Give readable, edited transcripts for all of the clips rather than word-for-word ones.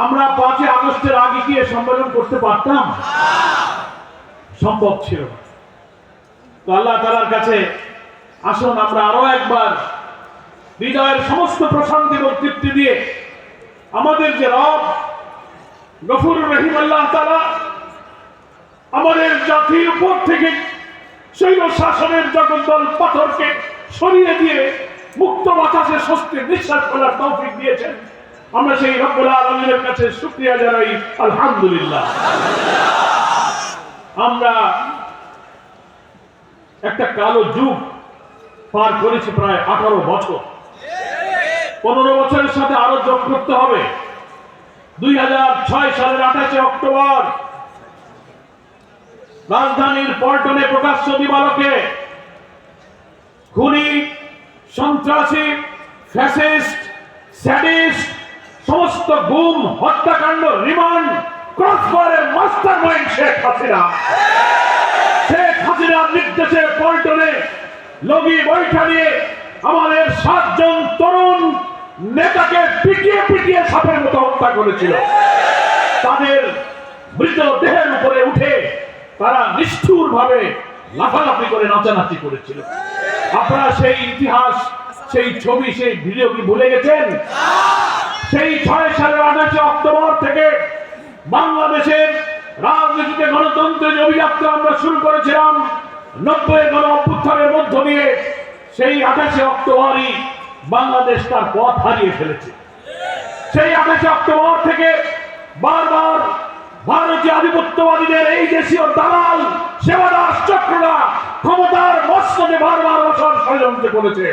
আমরা 5 আগস্টের আগে কি সম্মেলন করতে পারতাম? সম্ভব ছিল না। তো আল্লাহ তাআলার কাছে আসুন আমরা আরো একবার হৃদয়ের সমস্ত প্রশান্তি এবং তৃপ্তি দিয়ে আমাদের যে রব গফুরুর রহিম আল্লাহ তাআলা আমাদের জাতির উপর থেকে শৈল শাসনের জগদ্দল পাথরকে সরিয়ে দিয়ে মুক্ত বাতাসে স্বস্তির নিঃশ্বাস ফেলার তৌফিক দিয়েছেন। আমরা সেই রব্বুল আলামিনের কাছে শুকরিয়া জানাই, আলহামদুলিল্লাহ। আমরা একটা কালো যুগ পার করেছি, প্রায় 18 বছর। 15 বছরের সাথে আরো যোগ করতে হবে। 2006 সালের 28 অক্টোবর রাজধানীর পল্টনে প্রকাশ্য দিবালোকে খুনি, সন্ত্রাসী, ফ্যাসিস্ট, স্যাডিস্ট, সমস্ত গুম, হত্যাকাণ্ড, রিমান্ড, ক্রসফায়ারের মাস্টারমাইন্ড শেখ হাসিনার নির্দেশে পল্টনে লগি বৈঠা নিয়ে আমাদের 7 জন তরুণ নেতাকে পিটিয়ে পিটিয়ে সাপের মতো হত্যা করেছিল। তাদের মৃতদেহের উপরে উঠে তারা নিষ্ঠুর ভাবে লাফালাফি করে নাচানাচি করেছিল। আপনারা সেই ইতিহাস, সেই ছবি, সেই ভিডিও কি ভুলে গেছেন? সেই 6 সালের 28 অক্টোবর থেকে বাংলাদেশের রাজনীতিতে গণতন্ত্রের অভিযাত্রা আমরা শুরু করেছিলাম। 90 গণ অভ্যুত্থানের মধ্য দিয়ে সেই 28 অক্টোবরই বাংলাদেশ তার পথ হারিয়ে ফেলেছে। সেই 28 অক্টোবর থেকে বারবার ভারতীয় আধিপত্যবাদীদের এই দেশীয় দালাল সেবাদাস চক্ররা ক্ষমতার মসনদে বারবার বসার ষড়যন্ত্র করেছে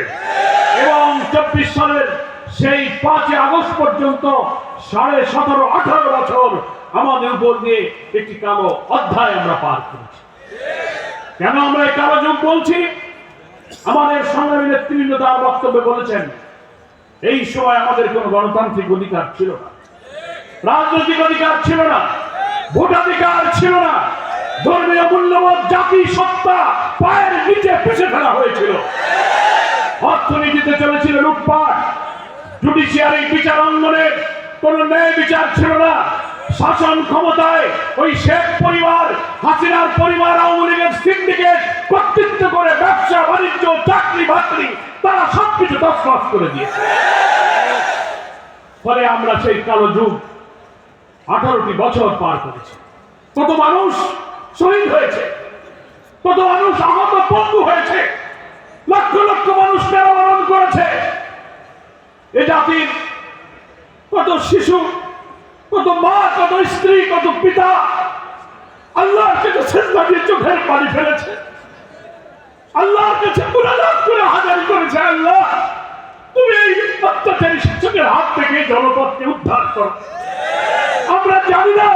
এবং 24 সালের সেই 5 আগস্ট পর্যন্ত 17.5-18 বছর আমাদের উপর দিয়ে একটি কালো অধ্যায় আমরা পার করেছি। কেন আমরা এই কালো যুগ বলছি? আমাদের সংগ্রামী নেতৃবৃন্দ তার বক্তব্যে বলেছেন, এই সময় আমাদের কোনো গণতান্ত্রিক অধিকার ছিল না, রাজনৈতিক অধিকার ছিল না, ভোটাধিকার ছিল না, ধর্মীয় মূল্যবোধ, জাতি সত্তা পায়ের নিচে পিষে ফেলা হয়েছিল। অর্থনীতিতে চলেছিল লুটপাট, জুডিশিয়ারি বিচার অঙ্গনে কোন ন্যায় বিচার ছিল না। শাসন ক্ষমতায় ওই শেখ পরিবার, হাসিনার পরিবার, আওয়ামী লীগের সিন্ডিকেট কর্তৃত্ব করে ব্যবসা বাণিজ্য, চাকরি বাকরি তারা সবকিছু তছনছ করে দিয়েছে। ফলে আমরা সেই কালো যুগ 18টি বছর পার করেছি। কত মানুষ শহীদ হয়েছে, কত মানুষ আহত পঙ্গু হয়েছে, লক্ষ লক্ষ মানুষ মৃত্যুবরণ করেছে। এ জাতির কত শিশু, কত মা, কত স্ত্রী, কত পিতা আল্লাহর কাছে সিজদা দিয়ে চোখের পানি ফেলেছে, আল্লাহর কাছে মুনাজাত করে হাজারি করেছে, আল্লাহ তুমি এই অত্যাচারী শাসকের হাত থেকে জনপদকে উদ্ধার করো। আমরা জানি না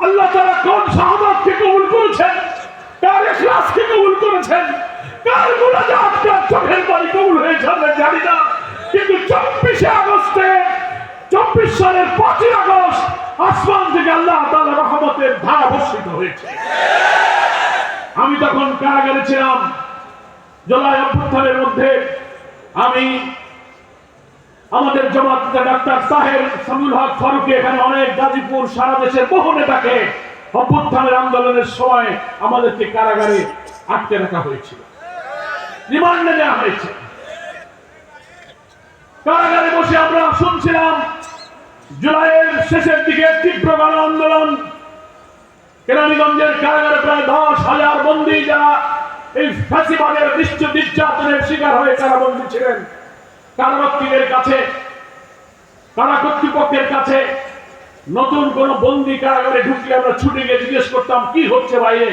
আল্লাহ তাআলা কোন শাহাদাতকে কবুল করেছেন, কার ইখলাসকে কবুল করেছেন, কার মুনাজাত, কার চোখের পানি কবুল হয়েছে আমরা জানি না। কিন্তু 24 আগস্টে 24 সালের 5 আগস্ট আসমান থেকে আল্লাহ তাআলার রহমতের ধারা বর্ষিত হয়েছে। আমি তখন কারাগারে ছিলাম। জুলাই অভ্যুত্থানের মধ্যে আমি আমাদের জামাত ডাক্তার তাহের সামিউল হক ফারুকী, এখানে অনেক গাজীপুর, সারা দেশের বহু নেতাকে অভ্যুত্থানের আন্দোলনের সময় আমাদেরকে কারাগারে আটকে রাখা হয়েছিল, রিমান্ডে নেওয়া হয়েছে। কারাগারে বসে আমরা শুনছিলাম জুলাইয়ের শেষের দিকে তীব্র গণ আন্দোলন। কেরানীগঞ্জের কারাগারে প্রায় 10,000 বন্দী যারা এই ফ্যাসিবাদের নির্যাতনের শিকার হয়ে কারাবন্দী ছিলেন। কারারক্ষীদের কাছে, কারা কর্তৃপক্ষের কাছে নতুন কোন বন্দী কারাগারে ঢুকলে আমরা ছুটে গিয়ে জিজ্ঞেস করতাম কি হচ্ছে বাইরে।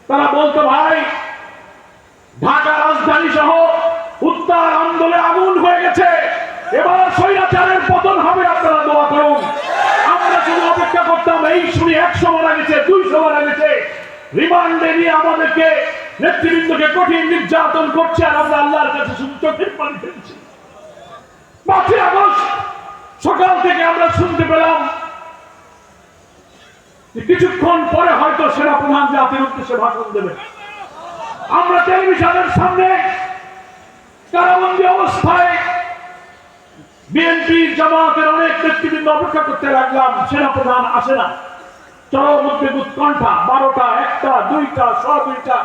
তারা বলতো, ভাই ঢাকা রাজধানী সহ উত্তর আন্দোলনে আগুন হয়ে গেছে, এবার স্বৈরাচারের পতন হবে, আপনারা দোয়া করুন। আমরা শুধু অপেক্ষা করতাম, এই শুনি 100 মারা গেছে, 200 মারা গেছে, রিমান্ডে নিয়ে আমাদেরকে নেতৃবৃন্দকে কঠিন নির্যাতন করছে, আর আমরা আল্লাহর কাছে শুধু চোখের পানি ফেলছি। 5 আগস্ট সকাল থেকে আমরা শুনতে পেলাম কিছুক্ষণ পরে হয়তো সেনাপ্রধান জাতির উদ্দেশ্যে ভাষণ দেবেন। আমরা টেলিভিশনের সামনে কারাবন্দী অবস্থায় বিএনপি জামাতের অনেক নেতৃবৃন্দ অপেক্ষা করতে লাগলাম, সেনাপ্রধান আসে না। চরম উদ্বেগ উৎকণ্ঠা, 12টা, 1টা, 2টা, 2:15।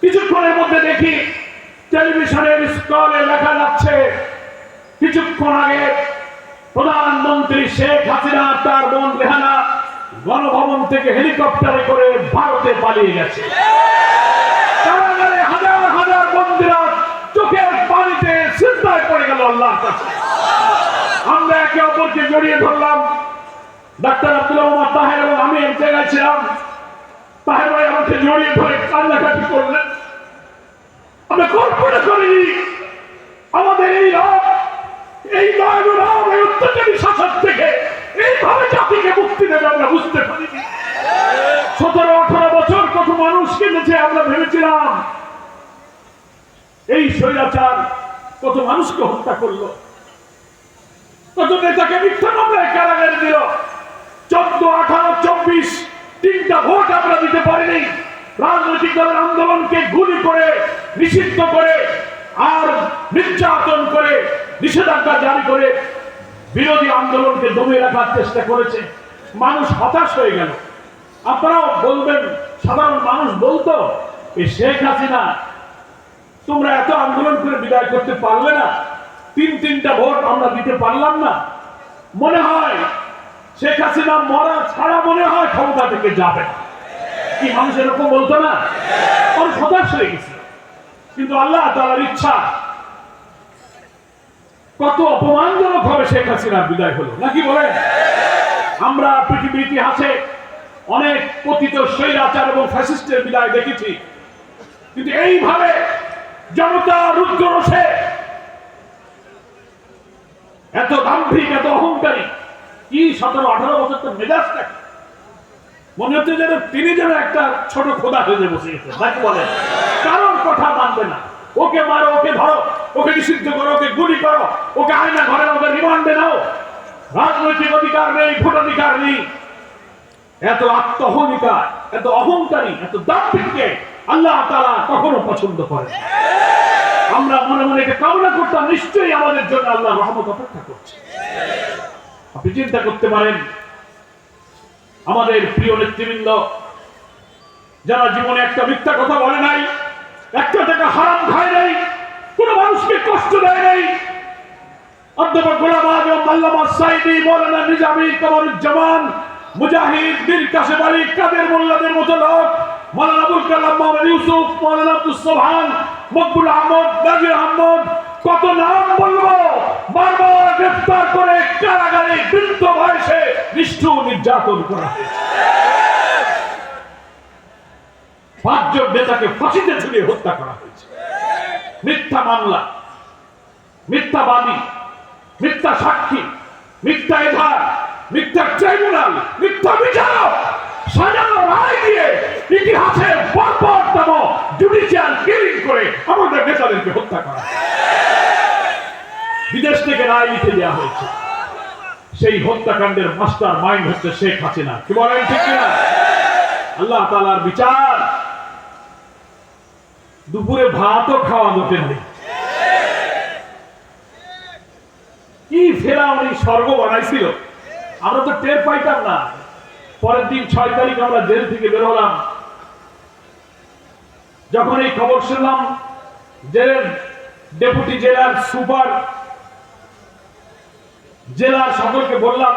কিছুক্ষণের মধ্যে দেখি টেলিভিশনের স্ক্রলে লেখা যাচ্ছে কিছুক্ষণ আগে প্রধানমন্ত্রী শেখ হাসিনা তার বোন রেহানা গণভবন থেকে হেলিকপ্টারে করে ভারতে পালিয়ে গেছে। কারাগারে হাজার হাজার বন্দীরা চোখের পানিতে সিজদায় পড়ে গেল আল্লাহর কাছে। আমরা একে অপরকে জড়িয়ে ধরলাম। ডাক্তার আব্দুল মোহাম্মদ তাহের এবং আমি এক জায়গায় ছিলাম। তাহের ভাই আমাকে জড়িয়ে ধরে কান্নাকাটি করলেন। আমরা কল্পনা করিনি আমাদের এই রাত, এই দয়ালু রাত, এই অত্যাচারী শাসক থেকে এইভাবে জাতিকে মুক্তি দেবে আমরা বুঝতে পারিনি। 17-18 বছর কত মানুষ কেঁদেছে। আমরা ভেবেছিলাম এই স্বৈরাচার কত মানুষকে হত্যা করলো, কত নেতাকে মিথ্যা মামলায় কারাগারে দিল। 14, 18, 24 তিনটা ভোট আমরা দিতে পারিনি। রাজনৈতিক দলের আন্দোলনকে গুলি করে, নিষিদ্ধ করে, আর নির্যাতন করে, নিষেধাজ্ঞা জারি করে বিরোধী আন্দোলনকে দমিয়ে রাখার চেষ্টা করেছে। মানুষ হতাশ হয়ে গেল। আপনারাও বলবেন, সাধারণ মানুষ বলতো, এই শেখ হাসিনা তোমরা এত আন্দোলন করে বিদায় করতে পারলে না, 3টা ভোট আমরা দিতে পারলাম না। মনে হয় শেখ হাসিনা মরা ছাড়া মনে হয় ক্ষমতা থেকে যাবে না। কি মানুষ এরকম বলতো না? মানুষ হতাশ হয়ে গেছে। কিন্তু আল্লাহ তাআলার ইচ্ছা, কত অপমানজনক ভাবে শেখ হাসিনার বিদায় হলো, নাকি বলেন? আমরা পৃথিবীর ইতিহাসে অনেক পতিত স্বৈরাচার এবং ফ্যাসিস্টের বিদায় দেখেছি, কিন্তু এইভাবে জনতা রুদ্ররোষে এত দাম্ভিক, এত অহংকারী, কি 17-18 বছর তো মেজাজটা মনে হচ্ছে যেন তিনি যেন একটা ছোট খোদা হয়ে বসে গেছে, নাকি বলেন? কারণ কথা মানবে না। ওকে মারো, ওকে ধরো, ওকে নিষিদ্ধ করো, ওকে গুলি করো, ওকে আয়না ঘরে, ওকে রিমান্ডে নাও। রাজনৈতিক অধিকার নেই, ভোটাধিকার নেই। এত আত্মহনিকার, এত অহংকারী, এত দাম্ভিককে আল্লাহ তাআলা কখনো পছন্দ করেন। আমরা মনে মনে এটা কামনা করতাম, নিশ্চয়ই আমাদের জন্য আল্লাহ রহমত অপেক্ষা করছে। আপনি চিন্তা করতে পারেন, আমাদের প্রিয় নেতৃবৃন্দ যারা জীবনে একটা মিথ্যা কথা বলে নাই, একটা টাকা হারাম খায় নাই, কোন মানুষকে কষ্ট দেয় নাই, অধ্যাপক গোলাম আজম, আল্লামা সাঈদী, মাওলানা নিজামী, কামরুজ্জামান, মুজাহিদ, মীর কাসেম আলী, কাদের মোল্লাদের মতো লোক, মাওলানা আবুল কালাম, মাওলানা ইউসুফ, মাওলানা আব্দুস সোবহান, মকবুল আহমদ, নাজির আহমদ, কত নাম বলবো, বারবার গ্রেফতার করে কারাগারে বৃদ্ধ বয়সে নিষ্ঠুর নির্যাতন করা হয়েছে। 5 জন নেতাকে ফাঁসিতে ঝুলিয়ে হত্যা করা হয়েছে। মিথ্যা মামলা, মিথ্যাবাদী, মিথ্যা সাক্ষী, মিথ্যা এজাহার, মিথ্যা ট্রাইব্যুনাল, মিথ্যা বিচারক, সাজানো রায় দিয়ে ইতিহাসের বর্বরতম জুডিশিয়াল কিলিং করে আমাদের নেতাদেরকে হত্যা করা। বিদেশ থেকে রায় লিখে দেওয়া হয়েছে। সেই হত্যাকাণ্ডের মাস্টার মাইন্ড হচ্ছে শেখ হাসিনা। কি বলেন, ঠিক কিনা? আল্লাহ তাআলার বিচার, দুপুরে ভাতও খাওয়া লোকে নেই। কি ফেরাউনি স্বর্গ বানাইছিল, আমরা তো টের পাইতাম না। পরের দিন 6 তারিখ আমরা জেল থেকে বের হলাম। যখন এই খবর শুনলাম, জেলের ডেপুটি জেলার সুপার, জেলার সকলকে বললাম,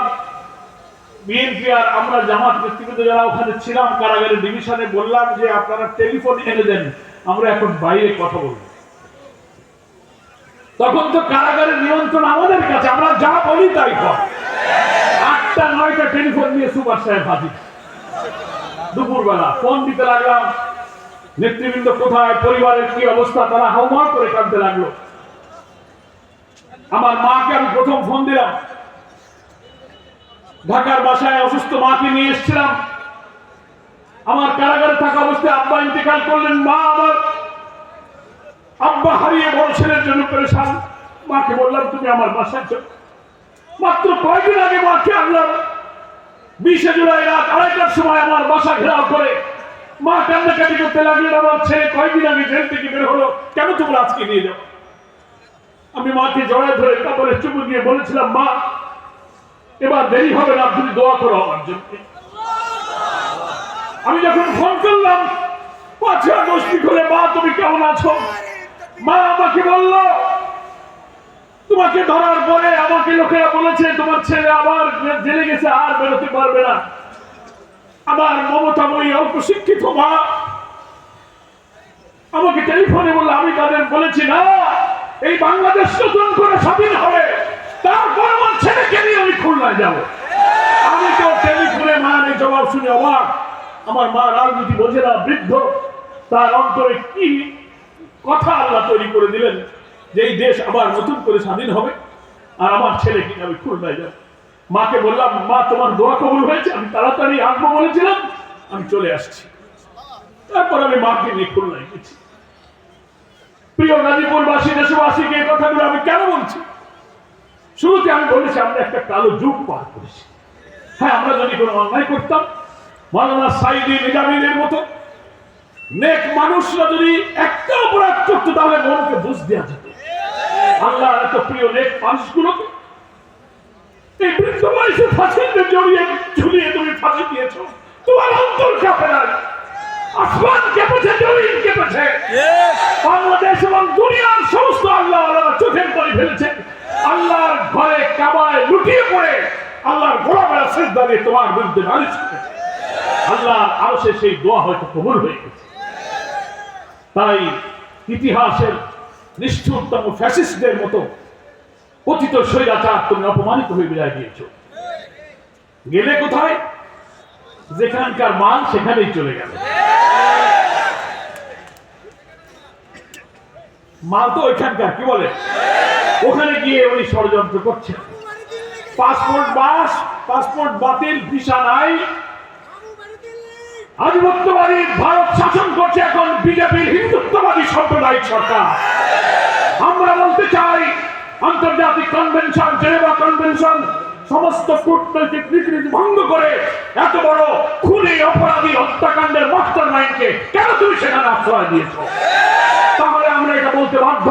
বিএনপি আর আমরা জামাত নেতৃবৃন্দ যারা ওখানে ছিলাম কারাগারের ডিভিশনে, বললাম যে আপনারা টেলিফোন এনে দেন, আমরা এখন বাইরে কথা বলবো। তখন তো কারাগারের নিয়ন্ত্রণ আমাদের কাছে, আমরা যা বলি তাই কর। 8টা 9টা টেলিফোন নিয়ে সুপার সাহেব হাজির। দুপুরবেলা ফোন দিতে লাগলাম, নেতৃবৃন্দ কোথায়, পরিবারের কি অবস্থা, তারা হাউমাউ করে কাঁদতে লাগলো। আমার মাকে আমি প্রথম ফোন দিলাম। ঢাকার বাসায় অসুস্থ মাকে নিয়ে এসেছিলাম। আমার কারাগারে থাকা অবস্থায় আব্বা ইন্তেকাল করলেন। মা আমার আব্বা হারিয়ে বড় ছেলের জন্য পেরেশান। মাকে বললাম, তুমি আমার বাসায় চলো। মাত্র কয়েকদিন আগে মাকে আনলাম। 20 জুলাই রাত 2:30টার সময় আমার বাসা ঘেরাও করে মা কান্নাকাটি করতে লাগলেন। আমার ছেলে কয়েকদিন আগে জেল থেকে বের হলো, কেন তোমরা আজকে নিয়ে যাও? আমি মাকে জড়ায় ধরে কাপড়ে চুমু দিয়ে বলেছিলাম, মা এবার দেরি হবে না, তুমি দোয়া করো আমার জন্য। আমি যখন ফোন করলাম ৫ আগস্ট করে, মা তুমি কেমন আছো, মা আমাকে বলল তোমাকে ধরার পরে আমাকে লোকেরা বলেছে তোমার ছেলে আবার জেলে গেছে, আর বেরোতে পারবে না। আমার মমতাময়ী অল্প শিক্ষিত মা আমাকে টেলিফোনে বললো, আমি তাদের বলেছি না এই বাংলাদেশ নতুন করে স্বাধীন হবে, তারপর আমার ছেলেকে নিয়ে আমি খুলনায় যাব। আমি তো টেলিফোনে মার এই জবাব শুনে অবাক। আমার মা রাজনীতি বোঝে না, বৃদ্ধ, তার অন্তরে কি কথা আল্লাহ তৈরি করে দিলেন যে এই দেশ আবার নতুন করে স্বাধীন হবে আর আমার ছেলেকে নিয়ে আমি খুলনায় যাব। মাকে বললাম, মা তোমার দোয়া কবুল হয়েছে, আমি তাড়াতাড়ি আসবো বলেছিলাম, আমি চলে আসছি। তারপর আমি মাকে নিয়ে খুলনায় গেছি। প্রিয় গাজীপুরবাসী, দেশবাসীকে এই কথাগুলো আমি কেন বলছি? শুরুতে আমি বলেছি আমরা একটা কালো যুগ পার করেছি। হ্যাঁ, আমরা যদি কোনো অন্যায় করতাম, মাওলানা সাইদি নিজামীদের মতো নেক মানুষরা যদি একটা অপরাধ করতো, তাহলে মনকে বুঝ দেওয়া যেত। আল্লাহ এত প্রিয় নেক মানুষগুলোকে এই বৃদ্ধ বয়সে ফাঁসিতে জড়িয়ে ঝুলিয়ে তুমি ফাঁসি দিয়েছ, তোমার অন্তর কাঁপে না, আসমান কেঁপেছে, জমিন কেঁপেছে, বাংলাদেশ এবং দুনিয়ার সমস্ত আল্লাহ চোখের পানি ফেলেছে। আল্লাহর ঘরে কাবায় লুটিয়ে পড়ে আল্লাহর গোলামেরা সিজদা দিয়ে তোমার বিরুদ্ধে নালিশ করেছে। আল্লাহর আরশে সেই দোয়া হয়তো কবুল হয়ে গেছে। তাই ইতিহাসের নিষ্ঠুরতম ফ্যাসিস্টদের মতো পতিত স্বৈরাচার তুমি অপমানিত হয়ে বিদায় দিয়েছ। গেলে কোথায়? যেখানকার মান সেখানেই চলে গেল। মাল তো ওইখানকার, কি বলে, ওখানে গিয়ে উনি ষড়যন্ত্র করছেন। পাসপোর্ট বাতিল, ভিসা নাই, আধিপত্যবাদী ভারত শাসন করছে এখন বিজেপির হিন্দুত্ববাদী সাম্প্রদায়িক সরকার। আমরা বলতে চাই, আন্তর্জাতিক কনভেনশন, জেনেভা কনভেনশন, সমস্ত কূটনৈতিক রীতিনীতি ভঙ্গ করে এত বড় খুনি, অপরাধী, হত্যাকাণ্ডের মাস্টার মাইন্ডকে কেন তুমি সেখানে আশ্রয় দিয়েছ? তাহলে আমরা এটা বলতে বাধ্য,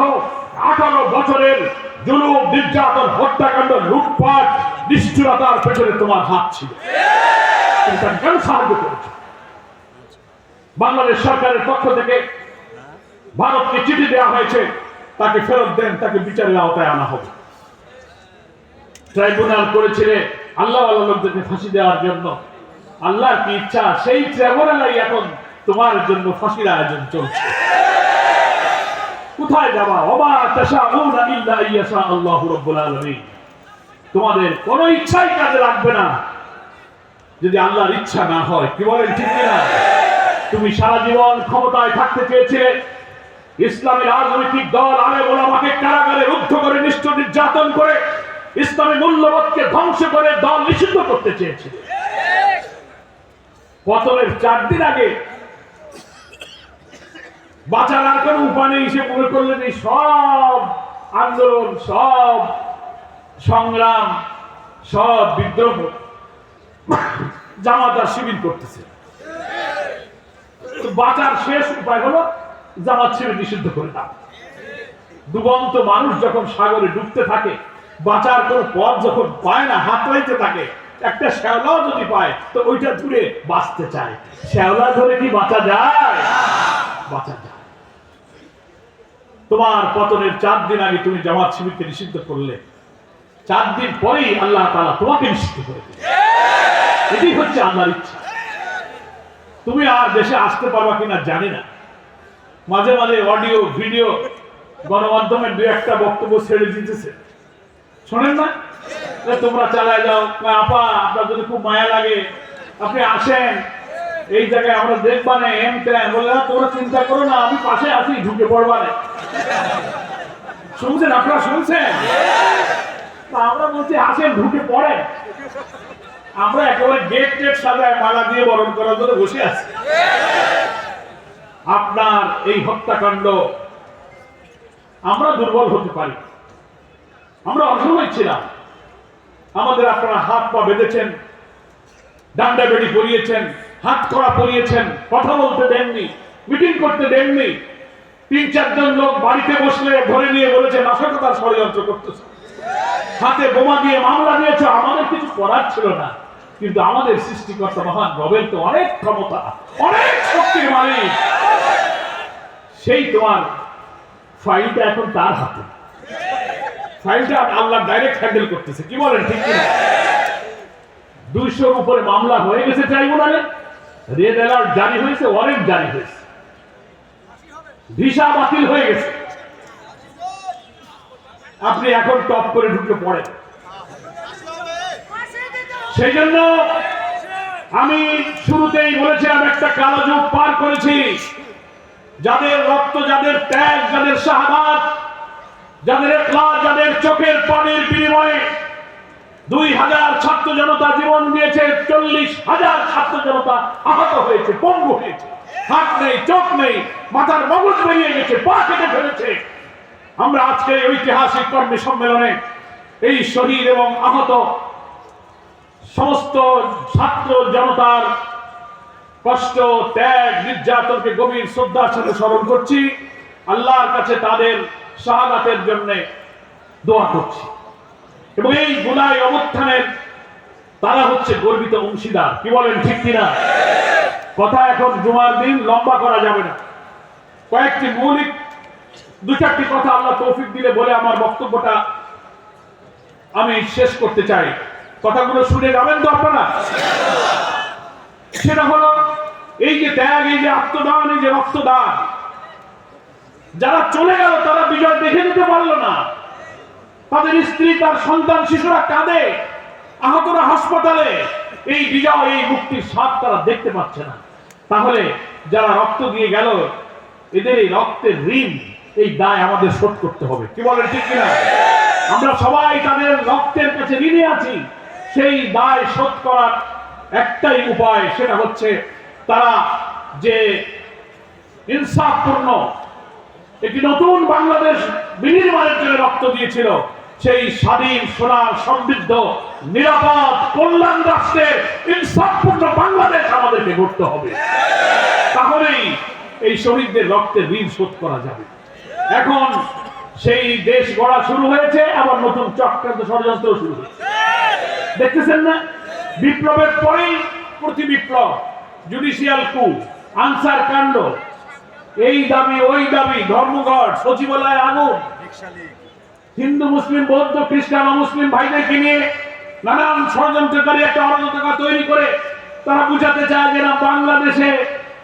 18 বছরের জুলুম, নির্যাতন, হত্যাকাণ্ড, লুটপাট, নিষ্ঠুরতার পেছনে তোমার হাত ছিল। তুমি তাকে কেন সাহায্য করেছ? বাংলাদেশ সরকারের পক্ষ থেকে ভারতকে চিঠি দেওয়া হয়েছে, তাকে ফেরত দেন, তাকে বিচারের আওতায় আনা হবে। ট্রাইব্যুনাল করেছিলে আল্লাহ লোকদেরকে ফাঁসি দেওয়ার জন্য। আল্লাহর কি ইচ্ছা, সেই ট্রাইব্যুনালাই এখন তোমার জন্য ফাঁসির আয়োজন চলছে। কোথায় যাবা? ওমা তাশাউনা ইল্লা ইয়াশা আল্লাহু রাব্বুল আলামিন। তোমাদের কোনো ইচ্ছাই কাজে লাগবে না যদি আল্লাহর ইচ্ছা না হয়। কি বলেন, ঠিক না? তুমি সারা জীবন ক্ষমতায় থাকতে চেয়েছিলে, ইসলামী রাজনৈতিক দল আলেম ওলামাকে কারাগারে রুদ্ধ করে, নিষ্ঠুর নির্যাতন করে, ইসলামী মূল্যবোধকে ধ্বংস করে দল নিষিদ্ধ করতে চেয়েছিল। পতনের 4 দিন আগে বাঁচার আর কোনো উপায় নেই, সে মনে করলেন এই সব আন্দোলন, সব সংগ্রাম, সব বিদ্রোহ জামাত আর শিবির করতেছে। বাঁচার শেষ উপায় হলো জামাত শিবির নিষিদ্ধ করে দাও। ডুবন্ত মানুষ যখন সাগরে ডুবতে থাকে, বাঁচার কোনো পথ যখন পায় না, হাত লাইতে থাকে, একটা শ্যাওলাও যদি পায় তো ওইটা ধরে বাঁচতে চায়। শ্যাওলা ধরে কি বাঁচা যায়? বাঁচা যায়। তোমার পতনের 4 দিন আগে তুমি জামাত শিবিরকে নিষিদ্ধ করলে, 4 দিন পরেই আল্লাহ তাআলা তোমাকে নিষিদ্ধ করে দিলেন। এটাই হচ্ছে আল্লাহর ইচ্ছা। তুমি আর দেশে আসতে পারবা কিনা জানি না। মাঝে মাঝে অডিও ভিডিও গণমাধ্যমে 2-1টা বক্তব্য ছেড়ে দিতেছে, শোনেন না? তোমরা চালায় যাও, আপা আপনার যদি খুব মায়া লাগে আপনি আসেন, এই জায়গায় আমরা দেখবা না, এম তেন বলে, তোমরা চিন্তা করো না, আমি পাশে আছি, ঢুকে পড়বা না। শুনছেন আপনারা? শুনছেন? আমরা বলছি আসেন, ঢুকে পড়েন। আমরা একেবারে গেট টেট সাজায় মালা দিয়ে বরণ করার জন্য বসে আছি। আপনার এই হত্যাকাণ্ড আমরা দুর্বল হতে পারি, আমরা অসহায় ছিলাম। আমাদের আপনারা হাত পা বেঁধেছেন, ডান্ডা বেড়ি পরিয়েছেন, হাত কড়া পরিয়েছেন, কথা বলতে দেননি, মিটিং করতে দেননি, 3-4 জন লোক বাড়িতে বসলে ধরে নিয়ে বলেছে নাশকতার ষড়যন্ত্র করতেছে, হাতে বোমা দিয়ে মামলা দিয়েছে। আমাদের কিছু করার ছিল না, কিন্তু আমাদের সৃষ্টিকর্তা মহান রবের তো অনেক ক্ষমতা, অনেক শক্তির মালিক। সেই তোমার ফাইলটা এখন তার হাতে, ফাইলটা আল্লাহ ডাইরেক্ট হ্যান্ডেল করতেছে। কি বলেন, ঠিক কিনা? 200-র উপরে মামলা হয়ে গেছে ট্রাইব্যুনালে, রেড অ্যালার্ট জারি হয়েছে, ওয়ারেন্ট জারি হয়েছে, ভিসা বাতিল হয়ে গেছে। আপনি এখন টপ করে ঢুকে পড়েন। সেই জন্য আমি শুরুতেই বলেছিলাম, একটা কালো যুগ পার করেছি। যাদের রক্ত, যাদের ত্যাগ, যাদের শাহাদাত, যাদের ইখলাস, যাদের চোখের পানির বিনিময়ে 2000 ছাত্র জনতা জীবন দিয়েছে, 40,000 ছাত্র জনতা আহত হয়েছে, পঙ্গু হয়েছে, হাত নেই, চোখ নেই, মাথার মগজ বেরিয়ে গেছে, পা কেটে ফেলেছে। আমরা আজকে ঐতিহাসিক কর্মী সম্মেলনে এই শহীদ এবং আহত সমস্ত ছাত্র জনতার কষ্ট, ত্যাগ, নির্যাতনকে গভীর শ্রদ্ধার সাথে স্মরণ করছি। আল্লাহর কাছে তাদের শাহাদাতের জন্য দোয়া করছি, এবং এই জুলাই অবস্থানের তারা হচ্ছে গর্বিত অংশীদার। কি বলেন, ঠিক কিনা? কথা এখন জুমার দিন লম্বা করা যাবে না, কয়েকটি মৌলিক 2-4টি কথা আল্লাহ তৌফিক দিলে বলে আমার বক্তব্যটা আমি শেষ করতে চাই। কথাগুলো শুনে যাবেন তো আপনারা? সেটা হলো, এই যে ত্যাগ, এই যে আত্মদান, এই যে রক্তদান, যারা চলে গেল তারা বিজয় দেখে নিতে পারলো না। তাদের স্ত্রী, তার সন্তান, শিশুরা কাঁদে, আহতরা হাসপাতালে। এই বিজয়, এই মুক্তির স্বাদ তারা দেখতে পাচ্ছে না। তাহলে যারা রক্ত দিয়ে গেল, এদের এই রক্তের ঋণ, এই দায় আমাদের শোধ করতে হবে। কি বলেন, ঠিক কিনা? আমরা সবাই তাদের রক্তের কাছে ঋণী আছি। সেই দায় শোধ করার একটাই উপায়, সেটা হচ্ছে তারা যে ইনসাফপূর্ণ একটি নতুন বাংলাদেশ বিনির্মাণের জন্য রক্ত দিয়েছিল, সেই স্বাধীন, সোনার, সমৃদ্ধ, নিরাপদ, কল্যাণ রাষ্ট্রের ইনসাফপূর্ণ বাংলাদেশ আমাদেরকে গড়তে হবে। তাহলেই এই শহীদদের রক্তের ঋণ শোধ করা যাবে। এখন সেই দেশ গড়া শুরু হয়েছে, আবার নতুন চক্রান্ত, ষড়যন্ত্র শুরু হয়েছে। দেখতেছেন না? বিপ্লবের পরেই প্রতি বিপ্লব, জুডিশিয়াল কু, আনসার কাণ্ড, এই দাবি ওই দাবি, ধর্মঘট, সচিবালয় আগুন, হিন্দু, মুসলিম, বৌদ্ধ, খ্রিস্টান, অমুসলিম ভাইদেরকে নিয়ে নানান ষড়যন্ত্রকারী একটা অরাজকতা তৈরি করে তারা বুঝাতে চায় যে না, বাংলাদেশে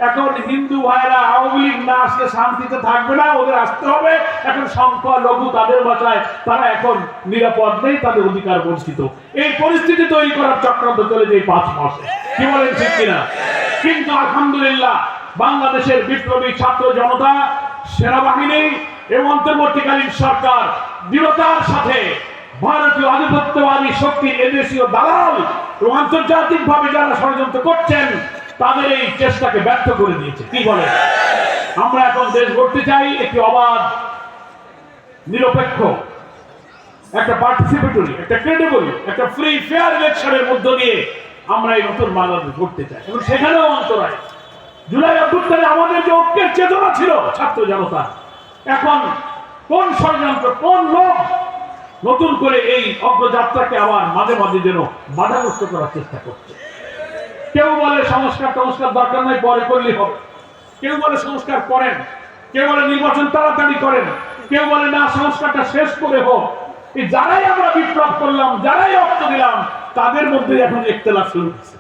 এখন হিন্দু ভাইরা আওয়ামী লীগ না আসলে শান্তিতে থাকবে না, ওদের আসতে হবে। এখন সংখ্যালঘু, তাদের বাসায় তারা এখন নিরাপদ নেই, তাদের অধিকার বঞ্চিত। এই পরিস্থিতি তৈরি করার চক্রান্ত চলে যায় 5 মাসে। কি বলেন, ঠিক কিনা? কিন্তু আলহামদুলিল্লাহ, বাংলাদেশের বিপ্লবী ছাত্র জনতা, সেনাবাহিনী এবং অন্তর্বর্তীকালীন সরকার দৃঢ়তার সাথে ভারতীয় আধিপত্যবাদী শক্তির এদেশীয় দালাল এবং আন্তর্জাতিকভাবে যারা ষড়যন্ত্র করছেন, তাদের এই চেষ্টাকে ব্যর্থ করে দিয়েছে। কি বলে? আমরা এখন দেশ গড়তে চাই একটি অবাধ, নিরপেক্ষ, একটা পার্টিসিপেটরি, একটা ক্রেডিবল, একটা ফ্রি ফেয়ার ইলেকশনের মধ্য দিয়ে আমরা এই নতুন বাংলাদেশ গড়তে চাই। এবং সেখানেও অন্তরায়। জুলাই অভ্যুত্থানে আমাদের যে ঐক্যের চেতনা ছিল ছাত্র জনতা, এখন কোন ষড়যন্ত্র, কোন লোক নতুন করে এই অগ্রযাত্রাকে আবার মাঝে মাঝে যেন বাধাগ্রস্ত করার চেষ্টা করছে। কেউ বলে সংস্কার দরকার নাই, পরে করলেই হবে। কেউ বলে সংস্কার করেন, কেউ বলে নির্বাচন তাড়াতাড়ি করেন, কেউ বলে না, সংস্কারটা শেষ করে হোক। এই যারাই আমরা বিপ্লব করলাম, যারাই রক্ত দিলাম, তাদের মধ্যে এখন ইখতিলাফ শুরু হচ্ছে।